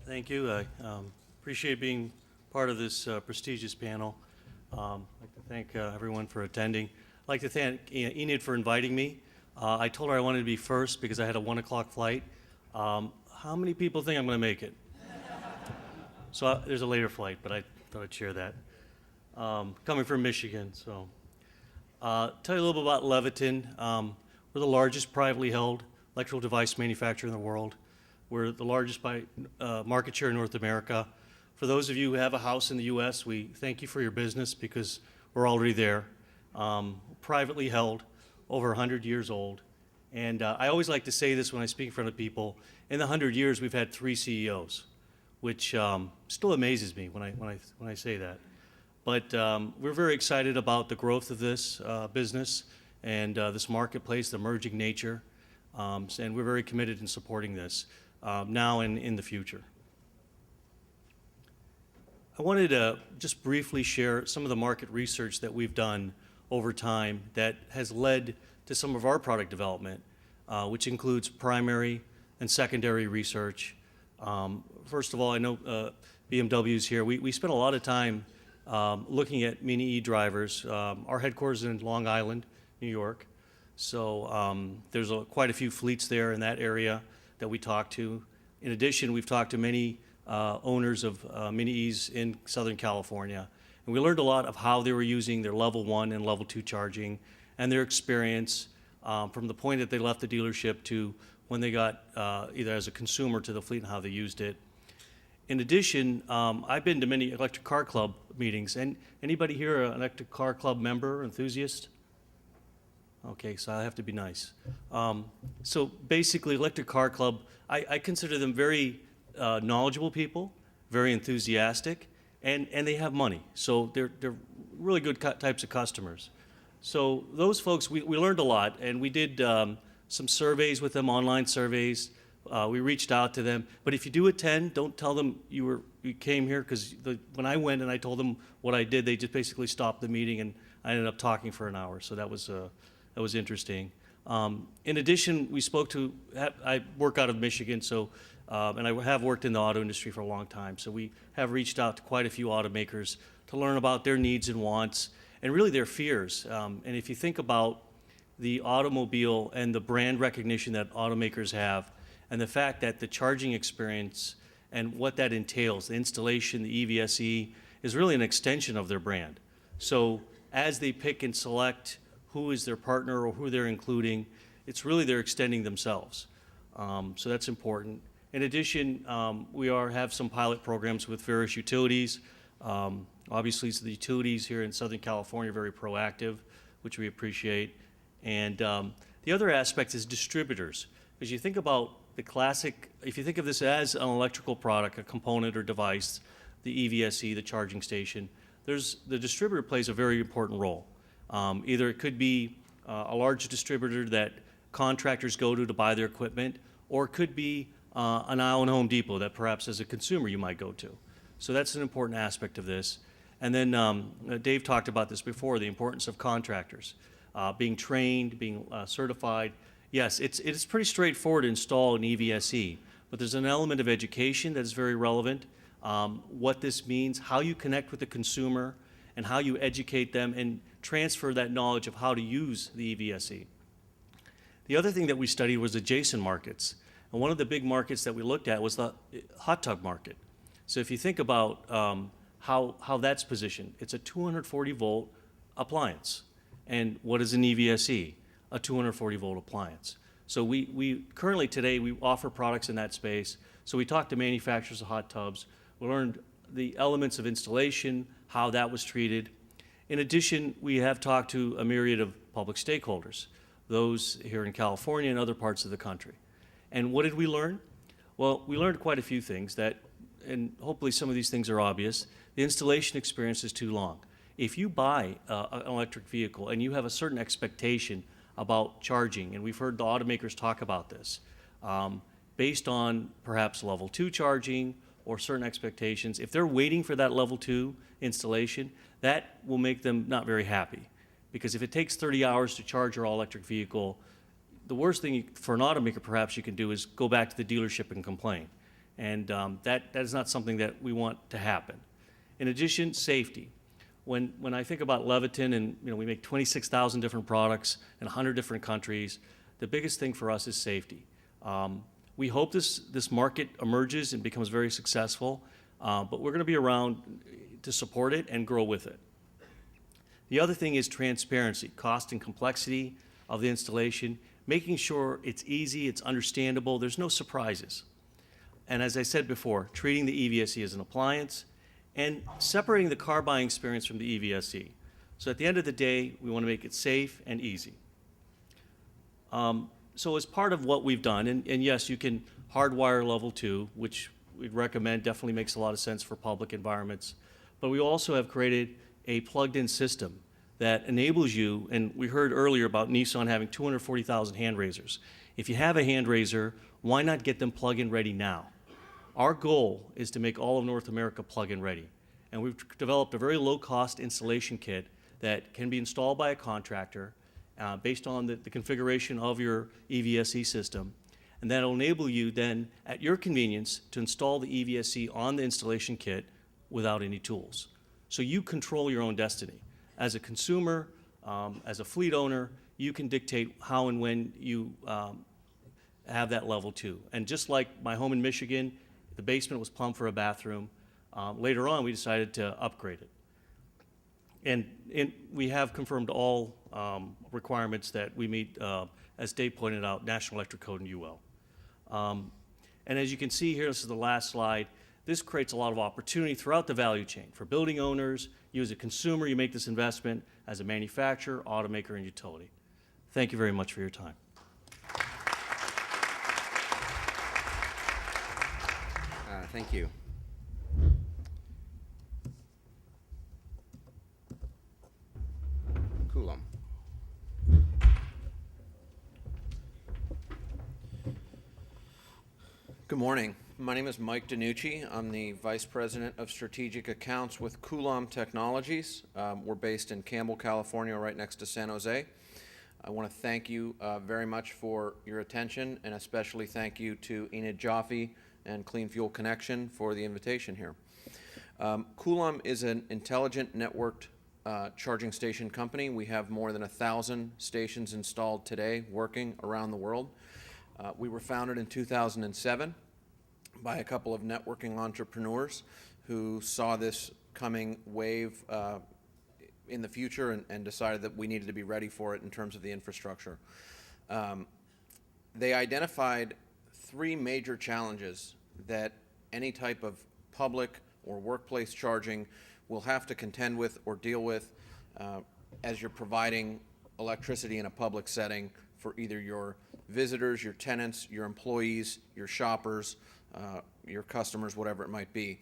Thank you. I appreciate being part of this prestigious panel. I'd like to thank everyone for attending. I'd like to thank Enid for inviting me. I told her I wanted to be first because I had a 1 o'clock flight. How many people think I'm going to make it? So there's a later flight, but I thought I'd share that. Coming from Michigan, so. Tell you a little bit about Leviton. We're the largest privately held electrical device manufacturer in the world. We're the largest by market share in North America. For those of you who have a house in the U.S., we thank you for your business because we're already there. Privately held, over 100 years old. And I always like to say this when I speak in front of people. In the 100 years, we've had 3 CEOs, which still amazes me when I say that. But we're very excited about the growth of this business and this marketplace, the emerging nature. And we're very committed in supporting this now and in the future. I wanted to just briefly share some of the market research that we've done over time that has led to some of our product development, which includes primary and secondary research. First of all, I know BMW's here. We spent a lot of time looking at Mini E drivers. Our headquarters is in Long Island, New York. So there's quite a few fleets there in that area that we talked to. In addition, we've talked to many owners of Mini Es in Southern California. And we learned a lot of how they were using their level 1 and level 2 charging and their experience from the point that they left the dealership to when they got either as a consumer to the fleet and how they used it. In addition, I've been to many electric car club meetings. And anybody here an electric car club member, enthusiast? Okay, so I have to be nice. So basically, electric car club, I consider them very knowledgeable people, very enthusiastic, and they have money. So they're really good types of customers. So those folks, we learned a lot, and we did some surveys with them, online surveys. We reached out to them. But if you do attend, don't tell them you came here, because when I went and I told them what I did, they just basically stopped the meeting, and I ended up talking for an hour. So that was interesting. In addition, we spoke to, I work out of Michigan, so, and I have worked in the auto industry for a long time, so we have reached out to quite a few automakers to learn about their needs and wants, and really their fears. And if you think about the automobile and the brand recognition that automakers have, and the fact that the charging experience and what that entails, the installation, the EVSE, is really an extension of their brand. So as they pick and select who is their partner or who they're including, it's really they're extending themselves. So that's important. In addition, we have some pilot programs with various utilities. Obviously, the utilities here in Southern California are very proactive, which we appreciate. And the other aspect is distributors. Because you think about the classic, if you think of this as an electrical product, a component or device, the EVSE, the charging station, the distributor plays a very important role. Either it could be a large distributor that contractors go to buy their equipment, or it could be an aisle in Home Depot that perhaps as a consumer you might go to. So that's an important aspect of this. And then Dave talked about this before, the importance of contractors, being trained, being certified. Yes, it's pretty straightforward to install an EVSE, but there's an element of education that is very relevant, what this means, how you connect with the consumer, and how you educate them and transfer that knowledge of how to use the EVSE. The other thing that we studied was adjacent markets. And one of the big markets that we looked at was the hot tub market. So if you think about how that's positioned, it's a 240 volt appliance. And what is an EVSE? A 240 volt appliance. So we currently today, we offer products in that space. So we talked to manufacturers of hot tubs. We learned the elements of installation, how that was treated. In addition, we have talked to a myriad of public stakeholders, those here in California and other parts of the country. And what did we learn? Well, we learned quite a few things that, and hopefully some of these things are obvious. The installation experience is too long. If you buy an electric vehicle and you have a certain expectation about charging, and we've heard the automakers talk about this, based on perhaps level 2 charging or certain expectations, if they're waiting for that level 2 installation, that will make them not very happy. Because if it takes 30 hours to charge your all-electric vehicle, the worst thing for an automaker perhaps you can do is go back to the dealership and complain. And that is not something that we want to happen. In addition, safety. When I think about Leviton, and we make 26,000 different products in 100 different countries, the biggest thing for us is safety. We hope this market emerges and becomes very successful, but we're going to be around to support it and grow with it. The other thing is transparency, cost and complexity of the installation, making sure it's easy, it's understandable, there's no surprises. And as I said before, treating the EVSE as an appliance and separating the car buying experience from the EVSE. So at the end of the day, we want to make it safe and easy. So as part of what we've done, and yes, you can hardwire level 2, which we'd recommend, definitely makes a lot of sense for public environments. But we also have created a plugged-in system that enables you, and we heard earlier about Nissan having 240,000 hand raisers. If you have a hand raiser, why not get them plug-in ready now? Our goal is to make all of North America plug-in ready. And we've developed a very low-cost installation kit that can be installed by a contractor based on the configuration of your EVSE system. And that'll enable you then, at your convenience, to install the EVSE on the installation kit without any tools. So you control your own destiny. As a consumer, as a fleet owner, you can dictate how and when you have that level 2. And just like my home in Michigan, the basement was plumbed for a bathroom. Later on, we decided to upgrade it. And we have confirmed all requirements that we meet, as Dave pointed out, National Electric Code and UL. And as you can see here, this is the last slide, this creates a lot of opportunity throughout the value chain. For building owners, you as a consumer, you make this investment, as a manufacturer, automaker, and utility. Thank you very much for your time. Thank you. Coulomb. Good morning. My name is Mike Nucci. I'm the Vice President of Strategic Accounts with Coulomb Technologies. We're based in Campbell, California, right next to San Jose. I want to thank you very much for your attention, and especially thank you to Enid Jaffe and Clean Fuel Connection for the invitation here. Coulomb is an intelligent networked charging station company. We have more than 1,000 stations installed today working around the world. We were founded in 2007 by a couple of networking entrepreneurs who saw this coming wave in the future and decided that we needed to be ready for it in terms of the infrastructure. They identified 3 major challenges that any type of public or workplace charging will have to contend with or deal with as you're providing electricity in a public setting for either your visitors, your tenants, your employees, your shoppers, your customers, whatever it might be.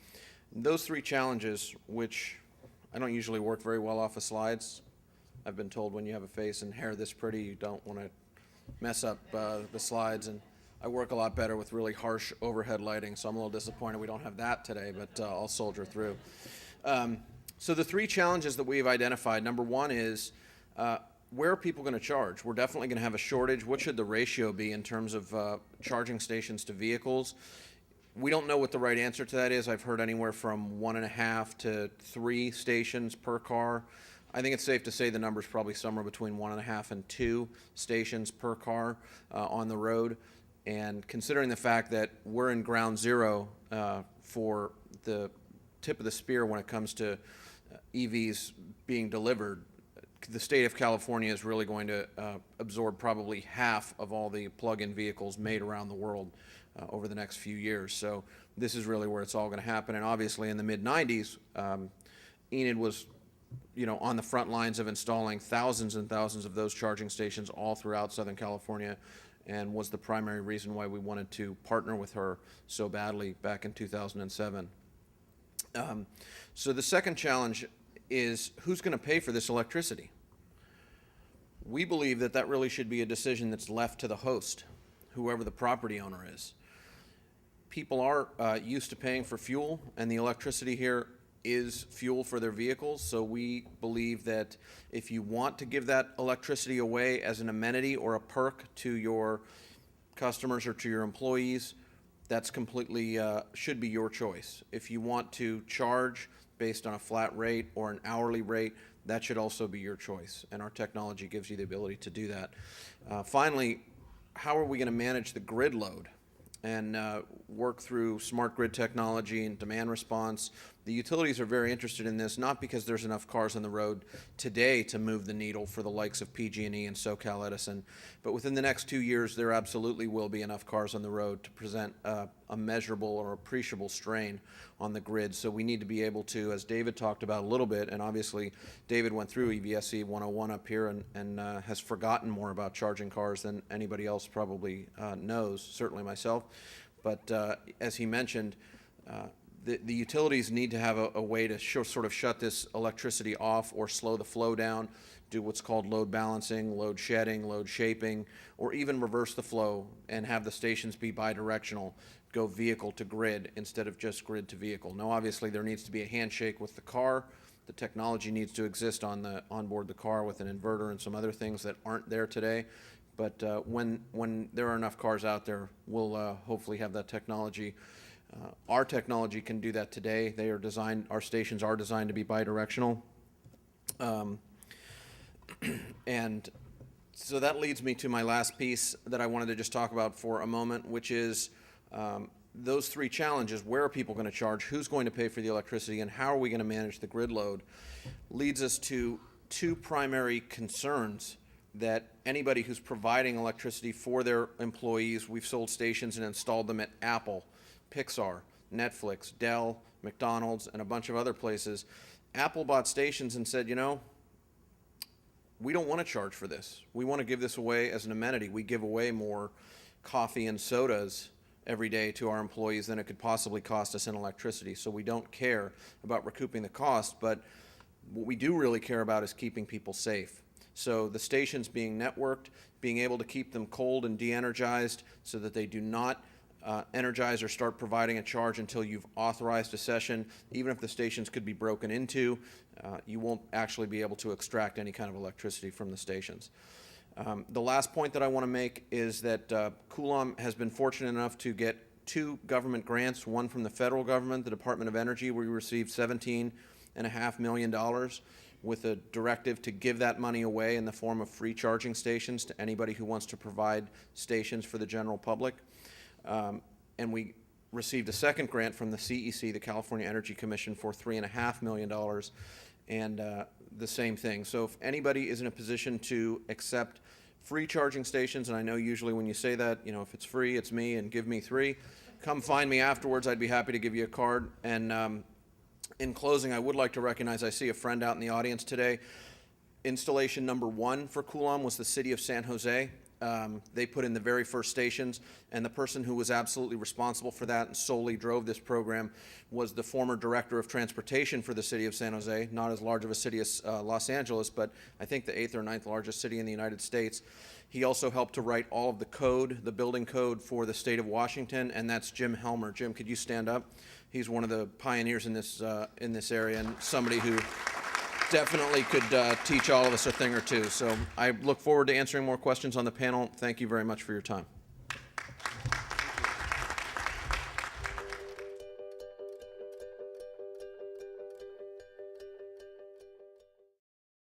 Those 3 challenges, which I don't usually work very well off of slides. I've been told when you have a face and hair this pretty, you don't want to mess up the slides, and I work a lot better with really harsh overhead lighting, so I'm a little disappointed we don't have that today, but I'll soldier through. So the 3 challenges that we've identified, number 1 is where are people going to charge? We're definitely going to have a shortage. What should the ratio be in terms of charging stations to vehicles? We don't know what the right answer to that is. I've heard anywhere from 1.5 to 3 stations per car. I think it's safe to say the number's probably somewhere between 1.5 and 2 stations per car on the road. And considering the fact that we're in ground zero for the tip of the spear when it comes to EVs being delivered, the state of California is really going to absorb probably half of all the plug-in vehicles made around the world over the next few years. So this is really where it's all going to happen. And obviously in the mid-90s, Enid was on the front lines of installing thousands and thousands of those charging stations all throughout Southern California, and was the primary reason why we wanted to partner with her so badly back in 2007. So the second challenge is who's going to pay for this electricity? We believe that that really should be a decision that's left to the host, whoever the property owner is. People are used to paying for fuel, and the electricity here is fuel for their vehicles, so we believe that if you want to give that electricity away as an amenity or a perk to your customers or to your employees, that's completely, should be your choice. If you want to charge based on a flat rate or an hourly rate, that should also be your choice, and our technology gives you the ability to do that. Finally, how are we going to manage the grid load and work through smart grid technology and demand response? The utilities are very interested in this, not because there's enough cars on the road today to move the needle for the likes of PG&E and SoCal Edison, but within the next 2 years, there absolutely will be enough cars on the road to present a measurable or appreciable strain on the grid. So we need to be able to, as David talked about a little bit, and obviously David went through EVSE 101 up here and has forgotten more about charging cars than anybody else probably knows, certainly myself. But as he mentioned, the utilities need to have a way to sort of shut this electricity off or slow the flow down, do what's called load balancing, load shedding, load shaping, or even reverse the flow and have the stations be bidirectional, go vehicle to grid instead of just grid to vehicle. Now, obviously, there needs to be a handshake with the car. The technology needs to exist on board the car with an inverter and some other things that aren't there today. But when there are enough cars out there, we'll hopefully have that technology. Our technology can do that today. They are designed, our stations are designed to be bidirectional. And so that leads me to my last piece that I wanted to just talk about for a moment, which is those three challenges. Where are people going to charge? Who's going to pay for the electricity? And how are we going to manage the grid load? Leads us to two primary concerns that anybody who's providing electricity for their employees, we've sold stations and installed them at Apple, Pixar, Netflix, Dell, McDonald's, and a bunch of other places. Apple bought stations and said, you know, we don't want to charge for this. We want to give this away as an amenity. We give away more coffee and sodas every day to our employees than it could possibly cost us in electricity. So we don't care about recouping the cost, but what we do really care about is keeping people safe. So the stations being networked, being able to keep them cold and de-energized so that they do not energize or start providing a charge until you've authorized a session. Even if the stations could be broken into, you won't actually be able to extract any kind of electricity from the stations. The last point that I want to make is that Coulomb has been fortunate enough to get 2 government grants, one from the federal government, the Department of Energy, where we received $17.5 million with a directive to give that money away in the form of free charging stations to anybody who wants to provide stations for the general public. And we received a second grant from the CEC, the California Energy Commission, for $3.5 million, and the same thing. So if anybody is in a position to accept free charging stations, and I know usually when you say that, you know, if it's free, it's me, and give me 3, come find me afterwards. I'd be happy to give you a card. And in closing, I would like to recognize, I see a friend out in the audience today. Installation number 1 for Coulomb was the city of San Jose. They put in the very first stations, and the person who was absolutely responsible for that and solely drove this program was the former director of transportation for the city of San Jose, not as large of a city as Los Angeles, but I think the 8th or 9th largest city in the United States. He also helped to write all of the code, the building code for the state of Washington, and that's Jim Helmer. Jim, could you stand up? He's one of the pioneers in this area, and somebody who definitely could teach all of us a thing or two. So I look forward to answering more questions on the panel. Thank you very much for your time.